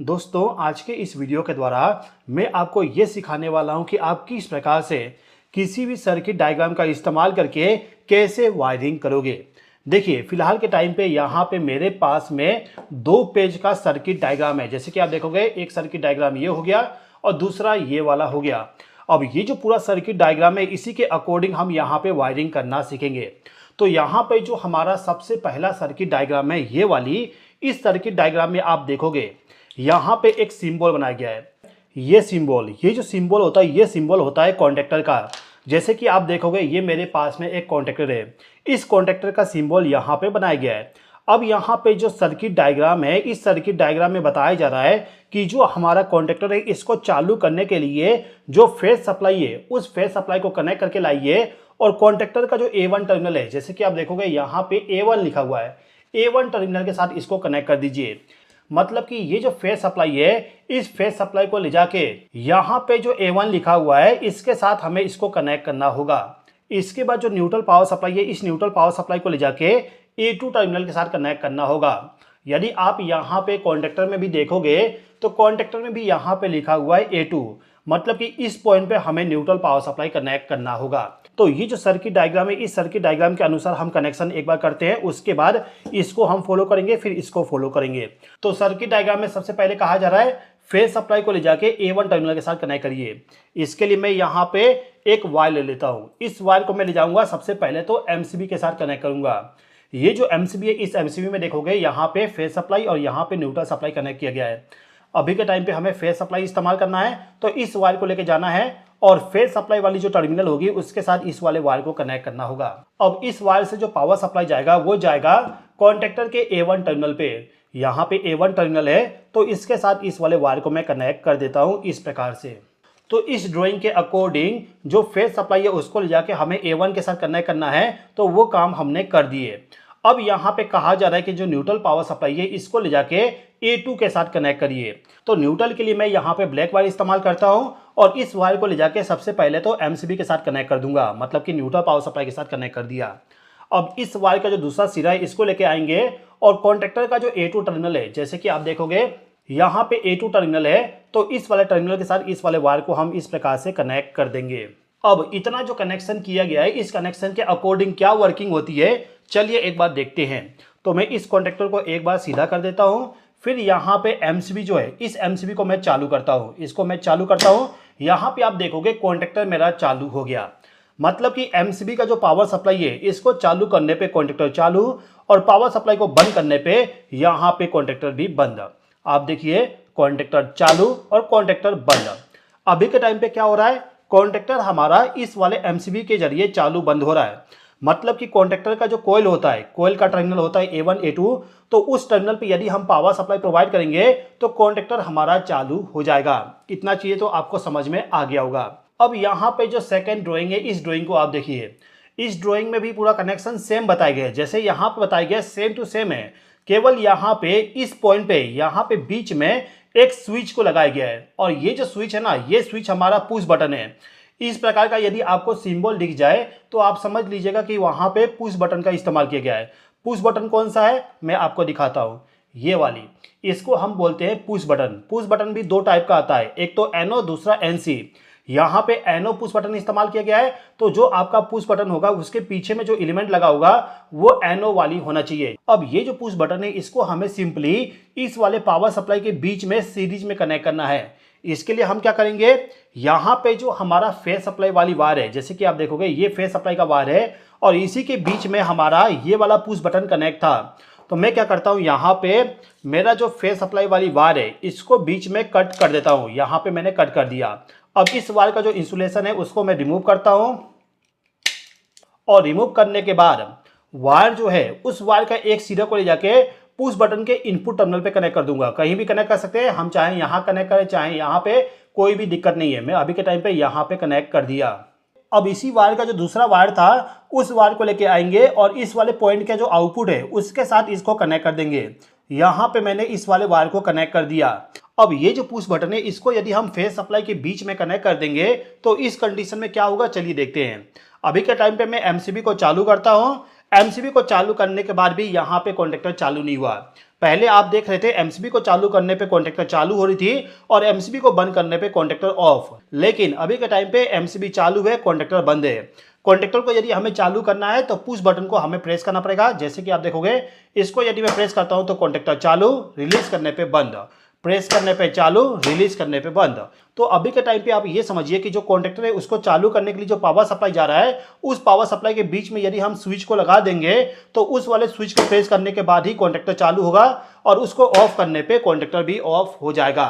दोस्तों आज के इस वीडियो के द्वारा मैं आपको ये सिखाने वाला हूँ कि आप किस प्रकार से किसी भी सर्किट डायग्राम का इस्तेमाल करके कैसे वायरिंग करोगे। देखिए फिलहाल के टाइम पे यहाँ पे मेरे पास में 2 पेज का सर्किट डायग्राम है। जैसे कि आप देखोगे एक सर्किट डायग्राम ये हो गया और दूसरा ये वाला हो गया। अब ये जो पूरा सर्किट डायग्राम है इसी के अकॉर्डिंग हम यहाँ पे वायरिंग करना सीखेंगे। तो यहाँ पे जो हमारा सबसे पहला सर्किट डायग्राम है ये वाली, इस सर्किट डायग्राम में आप देखोगे यहाँ पे एक सिंबल बनाया गया है। ये जो सिंबल होता है ये सिंबल होता है कॉन्टेक्टर का। जैसे कि आप देखोगे ये मेरे पास में एक कॉन्टेक्टर है, इस कॉन्टेक्टर का सिंबल यहाँ पे बनाया गया है। अब यहाँ पे जो सर्किट डायग्राम है इस सर्किट डायग्राम में बताया जा रहा है कि जो हमारा कॉन्टेक्टर है इसको चालू करने के लिए जो फेज सप्लाई है उस फेज सप्लाई को कनेक्ट करके लाइए और कॉन्टेक्टर का जो A1 टर्मिनल है, जैसे कि आप देखोगे यहाँ पे A1 लिखा हुआ है, A1 टर्मिनल के साथ इसको कनेक्ट कर दीजिए। मतलब कि ये जो फेज सप्लाई है इस फेज सप्लाई को ले जाके यहाँ पे जो A1 लिखा हुआ है इसके साथ हमें इसको कनेक्ट करना होगा। इसके बाद जो न्यूट्रल पावर सप्लाई है इस न्यूट्रल पावर सप्लाई को ले जाके A2 टर्मिनल के साथ कनेक्ट करना होगा। यदि आप यहाँ पे कॉन्टेक्टर में भी देखोगे तो कॉन्टेक्टर में भी यहाँ पे लिखा हुआ है A2, मतलब कि इस पॉइंट पे हमें न्यूट्रल पावर सप्लाई कनेक्ट करना होगा। तो ये जो सर्किट डायग्राम है इस सर्किट डायग्राम के अनुसार हम कनेक्शन एक बार करते हैं, उसके बाद इसको हम फॉलो करेंगे फिर इसको फॉलो करेंगे। तो सर्किट डायग्राम में सबसे पहले कहा जा रहा है फेज सप्लाई को ले जाके A1 टर्मिनल के साथ कनेक्ट करिए। इसके लिए मैं यहाँ पे एक वायर ले लेता हूँ। इस वायर को मैं ले जाऊंगा सबसे पहले तो MCB के साथ कनेक्ट करूंगा। ये जो MCB है इस MCB में देखोगे यहाँ पे फेज सप्लाई और यहाँ पे न्यूट्रल सप्लाई कनेक्ट किया गया है। अभी के टाइम पे हमें फेज सप्लाई इस्तेमाल करना है तो इस वायर को लेके जाना है और फेज सप्लाई वाली जो टर्मिनल होगी उसके साथ इस वाले वायर को कनेक्ट करना होगा। अब इस वायर से जो पावर सप्लाई जाएगा वो जाएगा कॉन्टेक्टर के A1 टर्मिनल पे। यहाँ पे A1 टर्मिनल है तो इसके साथ इस वाले वायर को मैं कनेक्ट कर देता हूँ इस प्रकार से। तो इस ड्राइंग के अकॉर्डिंग जो फेज सप्लाई है उसको ले जाके हमें A1 के साथ कनेक्ट करना है, तो वो काम हमने कर दिए। अब यहाँ पे कहा जा रहा है कि जो न्यूट्रल पावर सप्लाई है इसको ले जाके A2 के साथ कनेक्ट करिए। तो न्यूट्रल के लिए मैं यहाँ पे ब्लैक वायर इस्तेमाल करता हूँ और इस वायर को ले जाके सबसे पहले तो MCB के साथ कनेक्ट कर दूंगा, मतलब कि न्यूट्रल पावर सप्लाई के साथ कनेक्ट कर दिया। अब इस वायर का जो दूसरा सिरा है इसको लेके आएंगे और कॉन्टेक्टर का जो A2 टर्मिनल है, जैसे कि आप देखोगे यहाँ पे A2 टर्मिनल है तो इस वाले टर्मिनल के साथ इस वाले वायर को हम इस प्रकार से कनेक्ट कर देंगे। अब इतना जो कनेक्शन किया गया है इस कनेक्शन के अकॉर्डिंग क्या वर्किंग होती है चलिए एक बार देखते हैं। तो मैं इस कॉन्टेक्टर को एक बार सीधा कर देता हूँ, फिर यहाँ पे MCB जो है इस MCB को मैं चालू करता हूँ, इसको मैं चालू करता हूँ। यहाँ पे आप देखोगे कॉन्टेक्टर मेरा चालू हो गया, मतलब कि MCB का जो पावर सप्लाई है इसको चालू करने पे कॉन्टेक्टर चालू और पावर सप्लाई को बंद करने पे यहाँ पे कॉन्टेक्टर भी बंद। आप देखिए कॉन्टेक्टर चालू और कॉन्टेक्टर बंद। अभी के टाइम पे क्या हो रहा है, कॉन्टेक्टर हमारा इस वाले MCB के जरिए चालू बंद हो रहा है। मतलब कि कॉन्टेक्टर का जो कोयल होता है, कोयल का टर्मिनल होता है A1 A2, तो उस टर्मिनल पे यदि हम पावर सप्लाई प्रोवाइड करेंगे तो कॉन्टेक्टर हमारा चालू हो जाएगा। इतना चीज़ तो आपको समझ में आ गया होगा। अब यहाँ पे जो सेकेंड ड्राइंग है इस ड्राइंग को आप देखिए। इस ड्राइंग में भी पूरा कनेक्शन सेम बताया गया है, जैसे यहाँ पे बताया गया सेम टू सेम है। केवल यहाँ पे इस पॉइंट पे यहाँ पे बीच में एक स्विच को लगाया गया है और ये जो स्विच है ना ये स्विच हमारा पुश बटन है। इस प्रकार का यदि आपको सिंबल दिख जाए तो आप समझ लीजिएगा कि वहां पे पुश बटन का इस्तेमाल किया गया है। पुश बटन कौन सा है मैं आपको दिखाता हूं, ये वाली, इसको हम बोलते हैं पुश बटन। पुश बटन भी 2 टाइप का आता है, एक तो NO दूसरा NC। यहाँ पे NO पुश बटन इस्तेमाल किया गया है तो जो आपका पुश बटन होगा उसके पीछे में जो एलिमेंट लगा होगा वो NO वाली होना चाहिए। अब ये जो पुश बटन है इसको हमें सिंपली इस वाले पावर सप्लाई के बीच में सीरीज में कनेक्ट करना है। इसके लिए हम क्या करेंगे, यहाँ पे जो हमारा फेज सप्लाई वाली वायर है, जैसे कि आप देखोगे ये फेज सप्लाई का वायर है और इसी के बीच में हमारा ये वाला पुश बटन कनेक्ट था। तो मैं क्या करता हूँ, यहाँ पे मेरा जो फेज सप्लाई वाली वायर है इसको बीच में कट कर देता हूँ। यहाँ पे मैंने कट कर दिया। अब इस वायर का जो इंसुलेशन है उसको मैं रिमूव करता हूँ और रिमूव करने के बाद वायर जो है उस वायर का एक सिरे को ले जाके पुश बटन के इनपुट टर्मिनल पे कनेक्ट कर दूंगा। कहीं भी कनेक्ट कर सकते हैं हम, चाहे यहाँ कनेक्ट करें चाहे यहाँ पे, कोई भी दिक्कत नहीं है। मैं अभी के टाइम पे यहाँ पे कनेक्ट कर दिया। अब इसी वायर का जो दूसरा वायर था उस वायर को लेके आएंगे और इस वाले पॉइंट का जो आउटपुट है उसके साथ इसको कनेक्ट कर देंगे। यहाँ पे मैंने इस वाले वायर को कनेक्ट कर दिया। अब ये जो पुश बटन है इसको यदि हम फेज सप्लाई के बीच में कनेक्ट कर देंगे तो इस कंडीशन में क्या होगा चलिए देखते हैं। अभी के टाइम पे मैं MCB को चालू करता हूँ, एमसीबी को चालू करने के बाद भी यहाँ पे कॉन्टेक्टर चालू नहीं हुआ। पहले आप देख रहे थे एमसीबी को चालू करने पे कॉन्टेक्टर चालू हो रही थी और एमसीबी को बंद करने पे कॉन्टेक्टर ऑफ, लेकिन अभी के टाइम पे एमसीबी चालू है, कॉन्टेक्टर बंद है। कॉन्टेक्टर को यदि हमें चालू करना है तो पुश बटन को हमें प्रेस करना पड़ेगा। जैसे कि आप देखोगे, इसको यदि मैं प्रेस करता हूं तो कॉन्टेक्टर चालू, रिलीज करने पे बंद, प्रेस करने पे चालू, रिलीज करने पे बंद। तो अभी के टाइम पे आप ये समझिए कि जो कॉन्टेक्टर है उसको चालू करने के लिए जो पावर सप्लाई जा रहा है, उस पावर सप्लाई के बीच में यदि हम स्विच को लगा देंगे तो उस वाले स्विच को प्रेस करने के बाद ही कॉन्टेक्टर चालू होगा और उसको ऑफ करने पे कॉन्टेक्टर भी ऑफ हो जाएगा।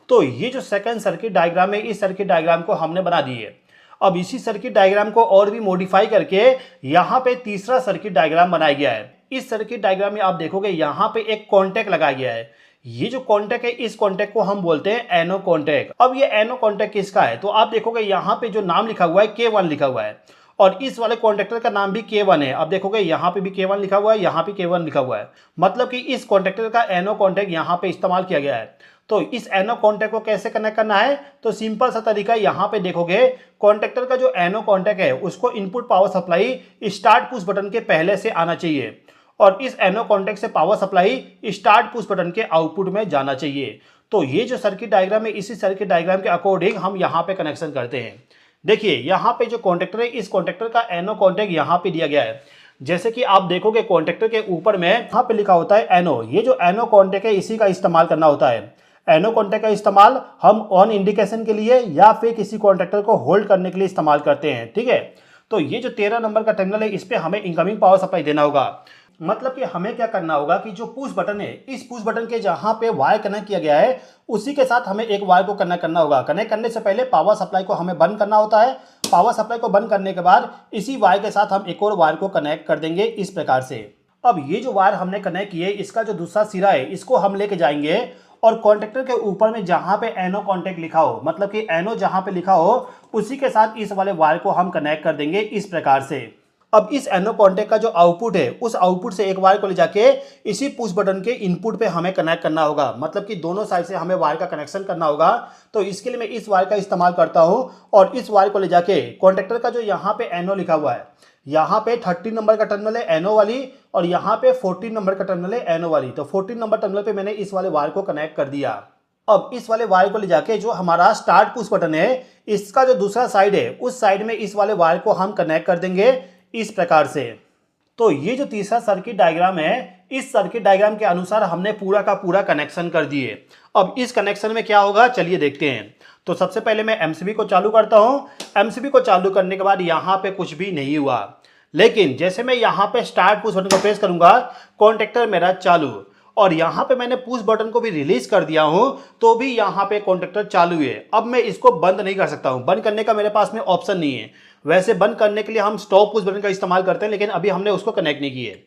तो ये जो सेकंड सर्किट डायग्राम है, इस सर्किट डायग्राम को हमने बना दी है। अब इसी सर्किट डायग्राम को और भी मॉडिफाई करके यहाँ पे तीसरा सर्किट डायग्राम बनाया गया है। इस सर्किट डायग्राम में आप देखोगे यहाँ पे एक कॉन्टैक्ट लगाया गया है। ये जो कॉन्टैक्ट है, इस कॉन्टैक्ट को हम बोलते हैं एनो कॉन्टैक्ट। अब ये एनो कॉन्टैक्ट किसका है, तो आप देखोगे यहाँ पे जो नाम लिखा हुआ है K1 लिखा हुआ है और इस वाले कॉन्टैक्टर का नाम भी K1 है। अब देखोगे यहाँ पे भी K1 लिखा हुआ है, यहाँ पे K1 लिखा हुआ है, मतलब कि इस कॉन्टैक्टर का एनो कॉन्टैक्ट यहाँ पे इस्तेमाल किया गया है। तो इस एनो कॉन्टैक्ट को कैसे कनेक्ट करना है, तो सिंपल सा तरीका यहाँ पे देखोगे, कॉन्टैक्टर का जो एनो कॉन्टैक्ट है उसको input power supply start push button के पहले से आना चाहिए और इस एनो कॉन्टैक्ट से power supply start push button के आउटपुट में जाना चाहिए। तो ये जो सर्किट डायग्राम है, इसी सर्किट डायग्राम के अकॉर्डिंग हम यहाँ पे कनेक्शन करते हैं। देखिए यहाँ पे जो कॉन्टैक्टर है, इस कॉन्टैक्टर का एनो कॉन्टैक्ट यहाँ पे दिया गया है। जैसे कि आप देखोगे कॉन्टैक्टर के ऊपर में यहाँ पे लिखा होता है एनो। ये जो एनो कॉन्टैक्ट है इसी का इस्तेमाल करना होता है। एनो कॉन्टैक्ट का इस्तेमाल हम ऑन इंडिकेशन के लिए या फिर किसी कॉन्टैक्टर को होल्ड करने के लिए इस्तेमाल करते हैं, ठीक है। तो ये जो 13 नंबर का टर्मिनल है, इस पे हमें इनकमिंग पावर सप्लाई देना होगा। मतलब कि हमें क्या करना होगा कि जो पुश बटन है, इस पुश बटन के जहां पे वायर कनेक्ट किया गया है उसी के साथ हमें एक वायर को कनेक्ट करना होगा। कनेक्ट करने से पहले पावर सप्लाई को हमें बंद करना होता है। पावर सप्लाई को बंद करने के बाद इसी वायर के साथ हम एक और वायर को कनेक्ट कर देंगे इस प्रकार से। अब ये जो वायर हमने कनेक्ट किए, इसका जो दूसरा सिरा है इसको हम लेके जाएंगे और कॉन्टैक्टर के ऊपर में जहां पे एनो कॉन्टैक्ट लिखा हो, मतलब कि एनो जहां पे लिखा हो उसी के साथ इस वाले वायर को हम कनेक्ट कर देंगे इस प्रकार से। अब इस एनो कॉन्टैक्ट का जो आउटपुट है, उस आउटपुट से एक वायर को ले जाके इसी पुश बटन के इनपुट पे हमें कनेक्ट करना होगा। मतलब कि दोनों साइड से हमें वायर का कनेक्शन करना होगा। तो इसके लिए मैं इस वायर का इस्तेमाल करता हूं और इस वायर को ले जाके कॉन्टैक्टर का जो यहाँ पे एनो लिखा हुआ है, यहाँ पे 13 नंबर का टर्मिनल है एनो वाली और यहाँ पे 14 नंबर का टर्मिनल है एनो वाली। तो 14 नंबर टर्मिनल पे मैंने इस वाले वायर को कनेक्ट कर दिया। अब इस वाले वायर को ले जाके जो हमारा स्टार्ट पुश बटन है, इसका जो दूसरा साइड है, उस साइड में इस वाले वायर को हम कनेक्ट कर देंगे इस प्रकार से। तो ये जो तीसरा सर्किट डायग्राम है, इस सर्किट डायग्राम के अनुसार हमने पूरा का पूरा कनेक्शन कर दिए। अब इस कनेक्शन में क्या होगा, चलिए देखते हैं। तो सबसे पहले मैं एमसीबी को चालू करता हूं। एमसीबी को चालू करने के बाद यहाँ पे कुछ भी नहीं हुआ, लेकिन जैसे मैं यहाँ पे स्टार्ट पुश बटन को प्रेस करूंगा, कॉन्टैक्टर मेरा चालू, और यहाँ पे मैंने पुश बटन को भी रिलीज कर दिया हूं तो भी यहाँ पे कॉन्टैक्टर चालू है। अब मैं इसको बंद नहीं कर सकता हूं, बंद करने का मेरे पास में ऑप्शन नहीं है। वैसे बंद करने के लिए हम स्टॉप पुश बटन का इस्तेमाल करते हैं, लेकिन अभी हमने उसको कनेक्ट नहीं किए।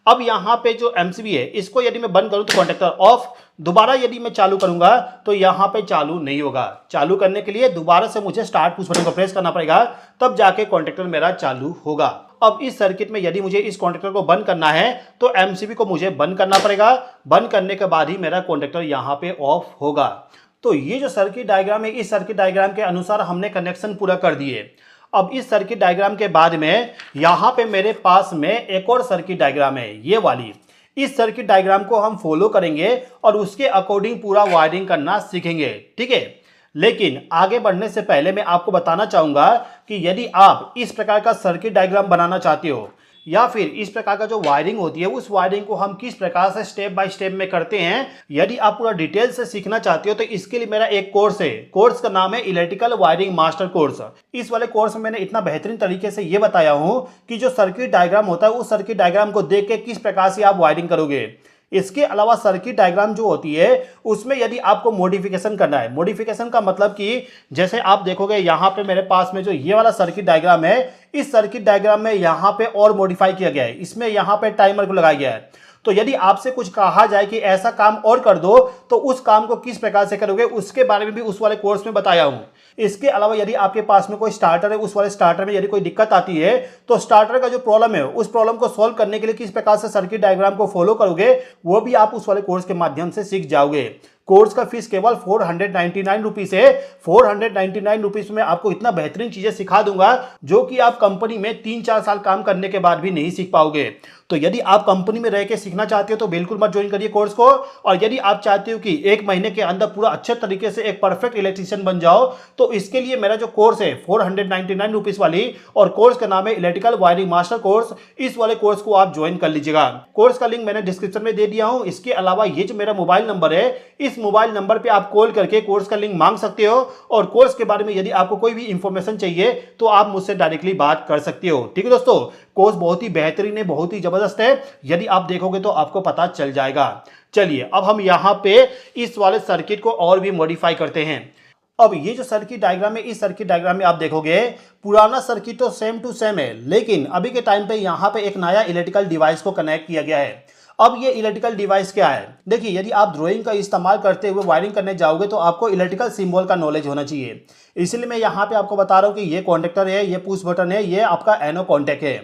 अब यहाँ पे जो एमसीबी है, इसको यदि मैं बंद करूं तो कॉन्टैक्टर ऑफ, दोबारा यदि मैं चालू करूंगा तो यहाँ पे चालू नहीं होगा। चालू करने के लिए दोबारा से मुझे स्टार्ट पुश बटन को प्रेस करना पड़ेगा, तब जाके कॉन्टैक्टर मेरा चालू होगा। अब इस सर्किट में यदि मुझे इस कॉन्टैक्टर को बंद करना है तो एमसीबी को मुझे बंद करना पड़ेगा। बंद करने के बाद ही मेरा कॉन्टैक्टर यहाँ पे ऑफ होगा। तो ये जो सर्किट डायग्राम है, इस सर्किट डायग्राम के अनुसार हमने कनेक्शन पूरा कर दिए। अब इस सर्किट डायग्राम के बाद में यहाँ पे मेरे पास में एक और सर्किट डायग्राम है, ये वाली। इस सर्किट डायग्राम को हम फॉलो करेंगे और उसके अकॉर्डिंग पूरा वायरिंग करना सीखेंगे, ठीक है। लेकिन आगे बढ़ने से पहले मैं आपको बताना चाहूंगा कि यदि आप इस प्रकार का सर्किट डायग्राम बनाना चाहते हो या फिर इस प्रकार का जो वायरिंग होती है, उस वायरिंग को हम किस प्रकार से स्टेप बाय स्टेप में करते हैं, यदि आप पूरा डिटेल से सीखना चाहते हो तो इसके लिए मेरा एक कोर्स है। कोर्स का नाम है इलेक्ट्रिकल वायरिंग मास्टर कोर्स। इस वाले कोर्स में मैंने इतना बेहतरीन तरीके से ये बताया हूं कि जो सर्किट डायग्राम होता है, उस सर्किट डायग्राम को देख के किस प्रकार से आप वायरिंग करोगे। इसके अलावा सर्किट डायग्राम जो होती है उसमें यदि आपको मॉडिफिकेशन करना है, मॉडिफिकेशन का मतलब कि जैसे आप देखोगे यहाँ पे मेरे पास में जो ये वाला सर्किट डायग्राम है, इस सर्किट डायग्राम में यहाँ पे और मॉडिफाई किया गया है। इसमें यहाँ पे टाइमर को लगाया गया है। तो यदि आपसे कुछ कहा जाए कि ऐसा काम और कर दो तो उस काम को किस प्रकार से करोगे, उसके बारे में भी उस वाले कोर्स में बताया हूं। इसके अलावा यदि आपके पास में कोई स्टार्टर है, उस वाले स्टार्टर में यदि कोई दिक्कत आती है तो स्टार्टर का जो प्रॉब्लम है, उस प्रॉब्लम को सॉल्व करने के लिए किस प्रकार से सर्किट डायग्राम को फॉलो करोगे, वो भी आप उस वाले कोर्स के माध्यम से सीख जाओगे। कोर्स का फीस केवल 499 रुपीज है। 499 रुपीज में आपको इतना बेहतरीन चीजें सिखा दूंगा जो कि आप कंपनी में 3-4 साल काम करने के बाद भी नहीं सीख पाओगे। तो यदि आप कंपनी में रह के सीखना चाहते हो तो बिल्कुल मत ज्वाइन करिए कोर्स को। और यदि आप चाहते हो कि 1 महीने के अंदर पूरा अच्छे तरीके से एक परफेक्ट इलेक्ट्रीशियन बन जाओ, तो इसके लिए मेरा जो कोर्स है 499 रुपीज वाली, और कोर्स का नाम है इलेक्ट्रिकल वायरिंग मास्टर कोर्स, इस वाले कोर्स को आप ज्वाइन कर लीजिएगा। कोर्स का लिंक मैंने डिस्क्रिप्शन में दे दिया हूं। इसके अलावा ये जो मेरा मोबाइल नंबर है, इस मोबाइल नंबर पे आप कॉल करके कोर्स का लिंक मांग सकते हो, और कोर्स के बारे में यदि आपको कोई भी इंफॉर्मेशन चाहिए तो आप मुझसे डायरेक्टली बात कर सकते हो। ठीक है दोस्तों, कोर्स बहुत ही बेहतरीन है, बहुत ही जबरदस्त है। यदि आप देखोगे तो आपको पता चल जाएगा। चलिए अब हम यहां पे इस वाले सर्किट को और भी मॉडिफाई करते हैं। अब ये जो सर्किट डायग्राम है, इस सर्किट डायग्राम में आप देखोगे पुराना सर्किट तो सेम टू सेम है, लेकिन अभी के टाइम पे यहां पे एक नया इलेक्ट्रिकल डिवाइस को कनेक्ट किया गया है। अब ये इलेक्ट्रिकल डिवाइस क्या है? देखिए, यदि आप ड्राइंग का इस्तेमाल करते हुए वायरिंग करने जाओगे तो आपको इलेक्ट्रिकल सिंबल का नॉलेज होना चाहिए। इसलिए मैं यहाँ पे आपको बता रहा हूँ कि ये कॉन्टेक्टर है, ये पुश बटन है, ये आपका एनो कॉन्टेक्ट है।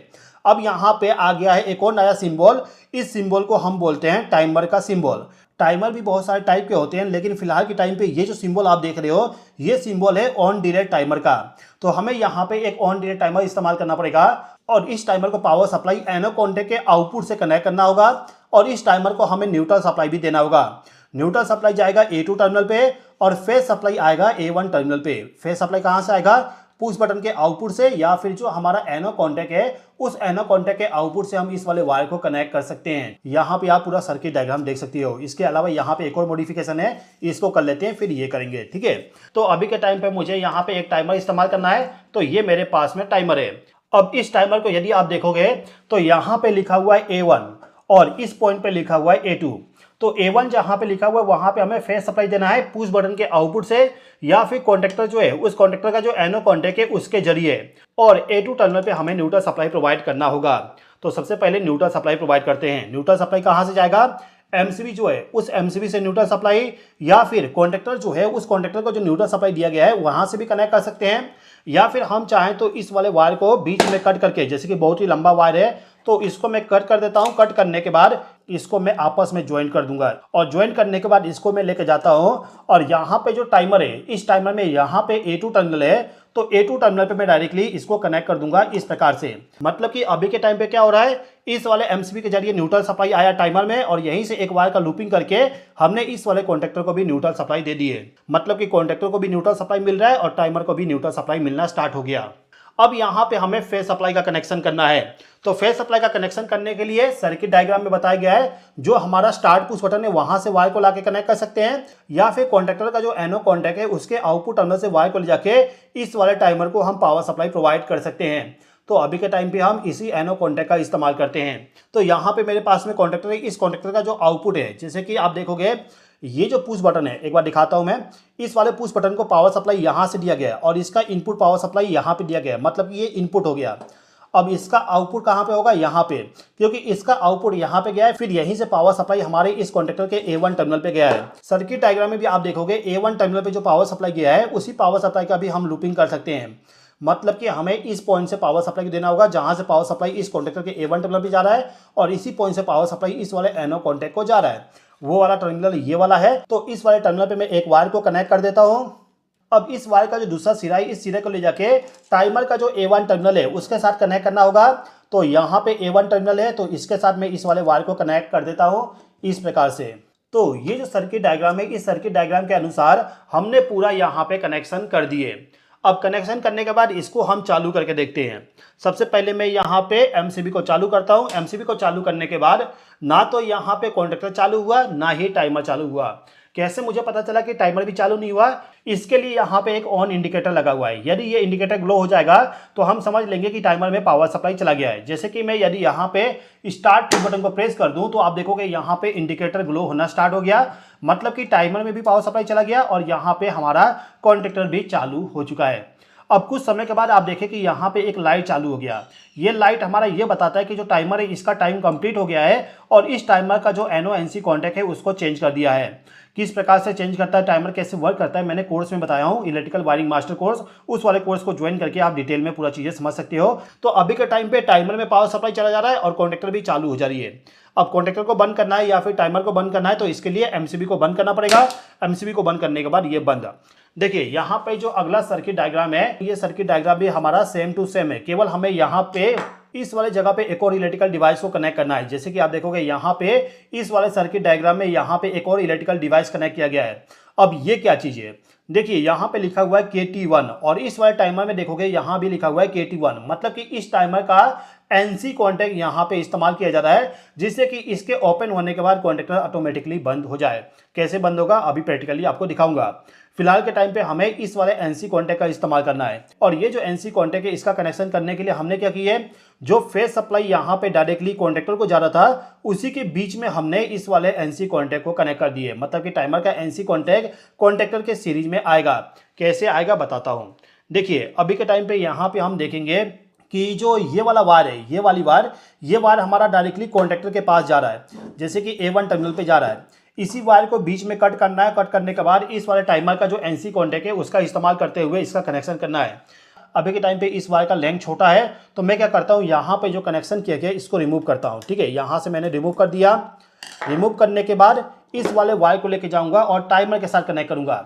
अब यहाँ पे आ गया है एक और नया सिंबल। इस सिंबल को हम बोलते हैं टाइमर का सिंबल। टाइमर भी बहुत सारे टाइप के होते हैं, लेकिन फिलहाल के टाइम पे ये जो सिंबल आप देख रहे हो, ये सिंबल है ऑन डिले टाइमर का। तो हमें यहाँ पे एक ऑन डिले टाइमर इस्तेमाल करना पड़ेगा, और इस टाइमर को पावर सप्लाई एनो कॉन्टेक्ट के आउटपुट से कनेक्ट करना होगा, और इस टाइमर को हमें न्यूट्रल सप्लाई भी देना होगा। न्यूट्रल सप्लाई जाएगा A2 टर्मिनल पे, और फेज सप्लाई आएगा A1 टर्मिनल पे। फेज सप्लाई कहाँ से आएगा? पुश बटन के आउटपुट से, या फिर जो हमारा एनो कॉन्टेक्ट है उस एनो कॉन्टेक्ट के आउटपुट से हम इस वाले वायर को कनेक्ट कर सकते हैं। यहाँ पे आप पूरा सर्किट डायग्राम देख सकते हो। इसके अलावा यहाँ पे एक और मॉडिफिकेशन है, इसको कर लेते हैं फिर ये करेंगे। ठीक है, तो अभी के टाइम पे मुझे यहाँ पे एक टाइमर इस्तेमाल करना है, तो ये मेरे पास में टाइमर है। अब इस टाइमर को यदि आप देखोगे तो यहाँ पे लिखा हुआ है A1, और इस पॉइंट पे लिखा हुआ है A2। तो A1 जहां पे लिखा हुआ है वहां पे हमें फेज सप्लाई देना है पुश बटन के आउटपुट से, या फिर कॉन्टेक्टर जो है उस कॉन्टेक्टर का जो एनो कॉन्टेक्ट है उसके जरिए, और A2 टर्मिनल पे हमें न्यूट्रल सप्लाई प्रोवाइड करना होगा। तो सबसे पहले न्यूट्रल सप्लाई प्रोवाइड करते हैं। न्यूट्रल सप्लाई कहां से जाएगा? MCB जो है उस MCB से न्यूट्रल सप्लाई, या फिर कॉन्टेक्टर जो है उस कॉन्टेक्टर को जो न्यूट्रल सप्लाई दिया गया है वहां से भी कनेक्ट कर सकते हैं, या फिर हम चाहें तो इस वाले वायर को बीच में कट करके, जैसे कि बहुत ही लंबा वायर है तो इसको मैं कट कर देता हूं। कट करने के बाद इसको मैं आपस में ज्वाइन कर दूंगा, और ज्वाइन करने के बाद इसको मैं लेके जाता हूं, और यहाँ पे जो टाइमर है, इस टाइमर में यहाँ पे A2 टर्मिनल है, तो A2 टर्मिनल पे मैं डायरेक्टली इसको कनेक्ट कर दूंगा इस प्रकार से। मतलब कि अभी के टाइम पे क्या हो रहा है, इस वाले MCB के जरिए न्यूट्रल सप्लाई आया टाइमर में, और यहीं से एक वायर का लूपिंग करके हमने इस वाले कॉन्टेक्टर को भी न्यूट्रल सप्लाई दे दी है। मतलब कि कॉन्टेक्टर को भी न्यूट्रल सप्लाई मिल रहा है और टाइमर को भी न्यूट्रल सप्लाई मिलना स्टार्ट हो गया। अब यहाँ पे हमें फेज सप्लाई का कनेक्शन करना है। तो फेज सप्लाई का कनेक्शन करने के लिए सर्किट डायग्राम में बताया गया है, जो हमारा स्टार्ट पुश बटन है वहां से वायर को लाके कनेक्ट कर सकते हैं, या फिर कॉन्टेक्टर का जो एनो कॉन्टेक्ट है उसके आउटपुट टर्मिनल से वायर को ले जाके इस वाले टाइमर को हम पावर सप्लाई प्रोवाइड कर सकते हैं। तो अभी के टाइम पे हम इसी एनो कॉन्टेक्ट का इस्तेमाल करते हैं। तो यहाँ पे मेरे पास में कॉन्टेक्टर है, इस कॉन्टेक्टर का जो आउटपुट है, जैसे कि आप देखोगे ये जो पुश बटन है, एक बार दिखाता हूं मैं, इस वाले पुश बटन को पावर सप्लाई यहां से दिया गया है, और इसका इनपुट पावर सप्लाई यहां पे दिया गया है, मतलब कि ये इनपुट हो गया। अब इसका आउटपुट कहां पे होगा? यहाँ पे, क्योंकि इसका आउटपुट यहाँ पे गया है, फिर यहीं से पावर सप्लाई हमारे इस कॉन्टेक्टर के A1 टर्मिनल पे गया है। सर्किट डायग्राम में भी आप देखोगे A1 टर्मिनल पे जो पावर सप्लाई गया है उसी पावर सप्लाई का भी हम लूपिंग कर सकते हैं। मतलब कि हमें इस पॉइंट से पावर सप्लाई देना होगा जहां से पावर सप्लाई इस कॉन्टेक्टर के A1 टर्मिनल पे जा रहा है, और इसी पॉइंट से पावर सप्लाई इस वाले एनो कॉन्टेक्ट को जा रहा है। वो वाला टर्मिनल ये वाला है, तो इस वाले टर्मिनल पे मैं एक वायर को कनेक्ट कर देता हूं। अब इस वायर का जो दूसरा सिरा है, इस सिरे को ले जाके टाइमर का जो A1 टर्मिनल है उसके साथ कनेक्ट करना होगा। तो यहाँ पे A1 टर्मिनल है, तो इसके साथ मैं इस वाले वायर को कनेक्ट कर देता हूँ इस प्रकार से। तो ये जो सर्किट डायग्राम है, इस सर्किट डायग्राम के अनुसार हमने पूरा यहाँ पे कनेक्शन कर दिए। अब कनेक्शन करने के बाद इसको हम चालू करके देखते हैं। सबसे पहले मैं यहाँ पे MCB को चालू करता हूँ। MCB को चालू करने के बाद ना तो यहाँ पे कॉन्टेक्टर चालू हुआ, ना ही टाइमर चालू हुआ। कैसे मुझे पता चला कि टाइमर भी चालू नहीं हुआ? इसके लिए यहाँ पे एक ऑन इंडिकेटर लगा हुआ है। यदि ये इंडिकेटर ग्लो हो जाएगा तो हम समझ लेंगे कि टाइमर में पावर सप्लाई चला गया है। जैसे कि मैं यदि यहाँ पे स्टार्ट बटन को प्रेस कर दूं तो आप देखोगे यहाँ पे इंडिकेटर ग्लो होना स्टार्ट हो गया, मतलब कि टाइमर में भी पावर सप्लाई चला गया और यहाँ पे हमारा कॉन्टेक्टर भी चालू हो चुका है। अब कुछ समय के बाद आप देखें कि यहाँ पे एक लाइट चालू हो गया। ये लाइट हमारा ये बताता है कि जो टाइमर है इसका टाइम कंप्लीट हो गया है और इस टाइमर का जो NO-NC कॉन्टैक्ट है उसको चेंज कर दिया है। किस प्रकार से चेंज करता है, टाइमर कैसे वर्क करता है, मैंने कोर्स में बताया हूँ, इलेक्ट्रिकल वायरिंग मास्टर कोर्स। उस वाले कोर्स को ज्वाइन करके आप डिटेल में पूरा चीजें समझ सकते हो। तो अभी के टाइम पे टाइमर में पावर सप्लाई चला जा रहा है और कॉन्टैक्टर भी चालू हो जा रही है। अब कॉन्टैक्टर को बंद करना है या फिर टाइमर को बंद करना है तो इसके लिए MCB को बंद करना पड़ेगा। MCB को बंद करने के बाद ये बंद। देखिए यहाँ पे जो अगला सर्किट डायग्राम है, ये सर्किट डायग्राम भी हमारा सेम टू सेम है, केवल हमें यहाँ पे इस वाले जगह पे एक और इलेक्ट्रिकल डिवाइस को कनेक्ट करना है। जैसे कि आप देखोगे यहाँ पे इस वाले सर्किट डायग्राम में यहाँ पे एक और इलेक्ट्रिकल डिवाइस कनेक्ट किया गया है। अब ये क्या चीज है, देखिए यहाँ पे लिखा हुआ है KT1 और इस वाले टाइमर में देखोगे यहाँ भी लिखा हुआ है KT1, मतलब कि इस टाइमर का NC कॉन्टैक्ट यहाँ पे इस्तेमाल किया जा रहा है जिससे कि इसके ओपन होने के बाद कॉन्टैक्टर ऑटोमेटिकली बंद हो जाए। कैसे बंद होगा अभी प्रैक्टिकली आपको दिखाऊंगा। फिलहाल के टाइम पे हमें इस वाले NC कॉन्टैक्ट का इस्तेमाल करना है और ये जो NC कॉन्टैक्ट है इसका कनेक्शन करने के लिए हमने क्या किया है, जो फेज सप्लाई यहाँ पे डायरेक्टली कॉन्टैक्टर को जा रहा था उसी के बीच में हमने इस वाले NC कॉन्टैक्ट को कनेक्ट कर दिए। मतलब कि टाइमर का NC कॉन्टैक्ट कॉन्टैक्टर के सीरीज में आएगा। कैसे आएगा बताता हूँ। देखिए अभी के टाइम पे यहाँ पे हम देखेंगे कि जो ये वाला वायर है, ये वायर हमारा डायरेक्टली कॉन्टैक्टर के पास जा रहा है, जैसे कि A1 टर्मिनल पे जा रहा है। इसी वायर को बीच में कट करना है। कट करने के बाद इस वाले टाइमर का जो NC कॉन्टैक्ट है उसका इस्तेमाल करते हुए इसका कनेक्शन करना है। अभी के टाइम पे इस वायर का लेंथ छोटा है तो मैं क्या करता हूँ, यहाँ पे जो कनेक्शन किया गया इसको रिमूव करता हूँ। ठीक है, यहाँ से मैंने रिमूव कर दिया। रिमूव करने के बाद इस वाले वायर को लेके जाऊँगा और टाइमर के साथ कनेक्ट करूँगा।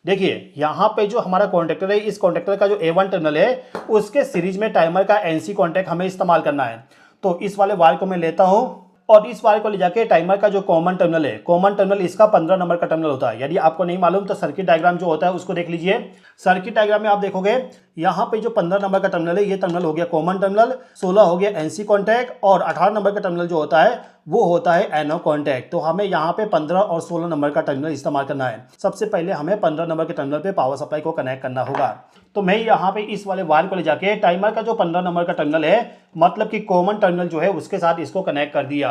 देखिए यहाँ पे जो हमारा कॉन्टैक्टर है, इस कॉन्टैक्टर का जो A1 टर्मिनल है उसके सीरीज में टाइमर का NC कॉन्टैक्ट हमें इस्तेमाल करना है। तो इस वाले वायर को मैं लेता हूँ और इस वायर को ले जाके टाइमर का जो कॉमन टर्मिनल है, कॉमन टर्मिनल इसका 15 नंबर का टर्मिनल होता है। यदि आपको नहीं मालूम तो सर्किट डायग्राम जो होता है उसको देख लीजिए। सर्किट डायग्राम में आप देखोगे यहाँ पे जो 15 नंबर का टर्मिनल है, ये टर्मिनल हो गया कॉमन टर्मिनल, 16 हो गया NC कॉन्टैक्ट और 18 नंबर का टर्मिनल जो होता है वो होता है NO कॉन्टैक्ट। तो हमें यहाँ पे 15 और 16 नंबर का टर्मिनल इस्तेमाल करना है। सबसे पहले हमें 15 नंबर के टर्मिनल पे पावर सप्लाई को कनेक्ट करना होगा। तो मैं यहाँ पे इस वाले वायर को ले जाके टाइमर का जो 15 नंबर का टर्मिनल है, मतलब कि कॉमन टर्मिनल जो है उसके साथ इसको कनेक्ट कर दिया।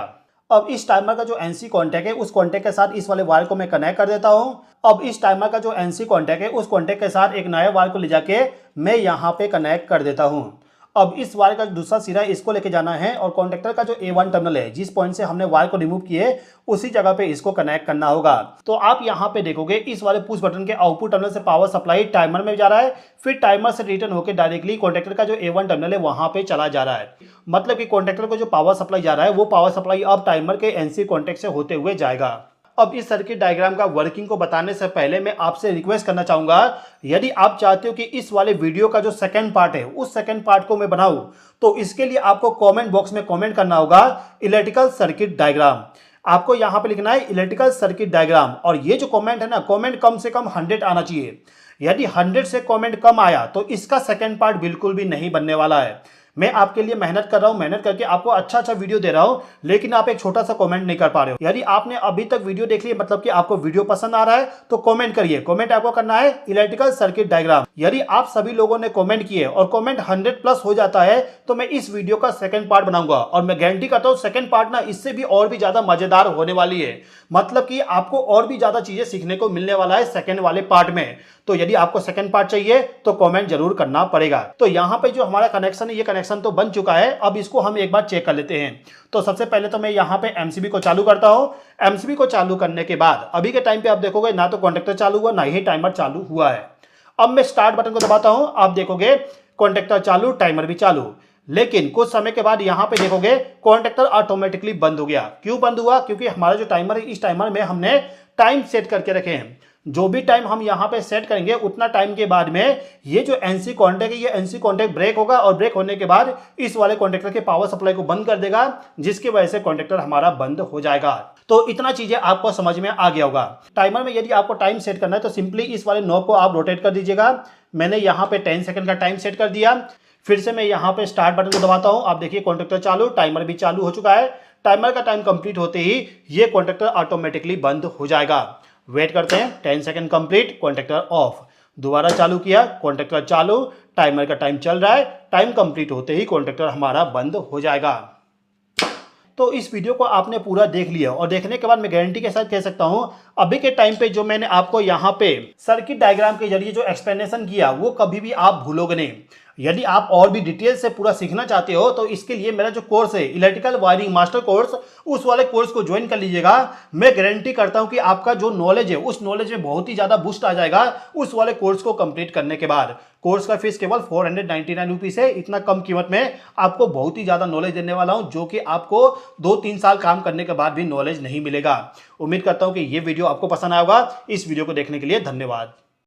अब इस टाइमर का जो NC कॉन्टैक्ट है उस कॉन्टैक्ट के साथ इस वाले वायर को मैं कनेक्ट कर देता हूं। अब इस टाइमर का जो NC कॉन्टैक्ट है उस कॉन्टैक्ट के साथ एक नया वायर को ले जाके मैं यहाँ पे कनेक्ट कर देता हूं। अब इस वायर का दूसरा सिरा इसको लेके जाना है और कॉन्टैक्टर का जो A1 टर्मिनल है, जिस पॉइंट से हमने वायर को रिमूव किए उसी जगह पे इसको कनेक्ट करना होगा। तो आप यहाँ पे देखोगे इस वाले पुश बटन के आउटपुट टर्मिनल से पावर सप्लाई टाइमर में जा रहा है, फिर टाइमर से रिटर्न होकर डायरेक्टली कॉन्टैक्टर का जो A1 टर्मिनल है वहां पे चला जा रहा है। मतलब कि कॉन्टैक्टर को जो पावर सप्लाई जा रहा है वो पावर सप्लाई अब टाइमर के NC कॉन्टैक्ट से होते हुए जाएगा। अब इस सर्किट डायग्राम का वर्किंग को बताने से पहले मैं आपसे रिक्वेस्ट करना चाहूंगा, यदि आप चाहते हो कि इस वाले वीडियो का जो सेकंड पार्ट है उस सेकंड पार्ट को मैं बनाऊं तो इसके लिए आपको कमेंट बॉक्स में कमेंट करना होगा इलेक्ट्रिकल सर्किट डायग्राम। आपको यहां पे लिखना है इलेक्ट्रिकल सर्किट डायग्राम और ये जो कमेंट है ना, कमेंट कम से कम 100 आना चाहिए। यदि 100 से कमेंट कम आया तो इसका सेकंड पार्ट बिल्कुल भी नहीं बनने वाला है। मैं आपके लिए मेहनत कर रहा हूं, मेहनत करके आपको अच्छा वीडियो दे रहा हूं, लेकिन आप एक छोटा सा कमेंट नहीं कर पा रहे हो। यदि आपने अभी तक वीडियो देख ली मतलब कि आपको वीडियो पसंद आ रहा है तो कमेंट करिए। कमेंट आपको करना है इलेक्ट्रिकल सर्किट डायग्राम। यदि आप सभी लोगों ने कमेंट किए और कमेंट 100+ हो जाता है तो मैं इस वीडियो का सेकंड पार्ट बनाऊंगा और मैं गारंटी करता हूं सेकंड पार्ट ना इससे भी और भी ज्यादा मजेदार होने वाली है। मतलब कि आपको और भी ज्यादा चीजें सीखने को मिलने वाला है सेकंड वाले पार्ट में। तो यदि आपको सेकंड पार्ट चाहिए तो कमेंट जरूर करना पड़ेगा। तो यहाँ पे जो हमारा कनेक्शन है ये कनेक्शन तो बन चुका है। अब इसको हम एक बार चेक कर लेते हैं। तो सबसे पहले तो मैं यहाँ पे MCB को चालू करता हूँ। MCB को चालू करने के बाद अभी के टाइम पे आप देखोगे ना तो कॉन्टैक्टर चालू हुआ ना ही टाइमर चालू हुआ है। अब मैं स्टार्ट बटन को दबाता हूँ, आप देखोगे कॉन्टैक्टर चालू, टाइमर भी चालू। लेकिन कुछ समय के बाद यहाँ पे देखोगे कॉन्टैक्टर ऑटोमेटिकली बंद हो गया। क्यों बंद हुआ? क्योंकि हमारा जो टाइमर है इस टाइमर में हमने टाइम सेट करके रखे हैं। जो भी टाइम हम यहाँ पे सेट करेंगे उतना टाइम के बाद में ये जो NC कॉन्टैक्ट है ये NC कॉन्टैक्ट ब्रेक होगा और ब्रेक होने के बाद इस वाले कॉन्टैक्टर के पावर सप्लाई को बंद कर देगा, जिसकी वजह से कॉन्टैक्टर हमारा बंद हो जाएगा। तो इतना चीजें आपको समझ में आ गया होगा। टाइमर में यदि आपको टाइम सेट करना है तो सिंपली इस वाले नॉब को आप रोटेट कर दीजिएगा। मैंने यहाँ पे 10 सेकंड का टाइम सेट कर दिया। फिर से मैं यहाँ पे स्टार्ट बटन को दबाता हूँ, आप देखिए कॉन्टैक्टर चालू, टाइमर भी चालू हो चुका है। टाइमर का टाइम कंप्लीट होते ही ये कॉन्टैक्टर ऑटोमेटिकली बंद हो जाएगा। वेट करते हैं, 10 सेकंड कंप्लीट, कॉन्टैक्टर ऑफ। दोबारा चालू किया, कॉन्टैक्टर चालू, टाइमर का टाइम चल रहा है। टाइम कंप्लीट होते ही कॉन्टैक्टर हमारा बंद हो जाएगा। तो इस वीडियो को आपने पूरा देख लिया और देखने के बाद मैं गारंटी के साथ कह सकता हूं अभी के टाइम पे जो मैंने आपको यहाँ पे सर्किट डायग्राम के जरिए जो एक्सप्लेनेशन किया वो कभी भी आप भूलोगे नहीं। यदि आप और भी डिटेल से पूरा सीखना चाहते हो तो इसके लिए मेरा जो कोर्स है इलेक्ट्रिकल वायरिंग मास्टर कोर्स, उस वाले कोर्स को ज्वाइन कर लीजिएगा। मैं गारंटी करता हूं कि आपका जो नॉलेज है उस नॉलेज में बहुत ही ज्यादा बूस्ट आ जाएगा उस वाले कोर्स को कंप्लीट करने के बाद। कोर्स का फीस केवल 499 रुपीज है। इतना कम कीमत में आपको बहुत ही ज्यादा नॉलेज देने वाला हूं जो कि आपको 2-3 साल काम करने के बाद भी नॉलेज नहीं मिलेगा। उम्मीद करता हूं कि ये वीडियो आपको पसंद आएगा। इस वीडियो को देखने के लिए धन्यवाद।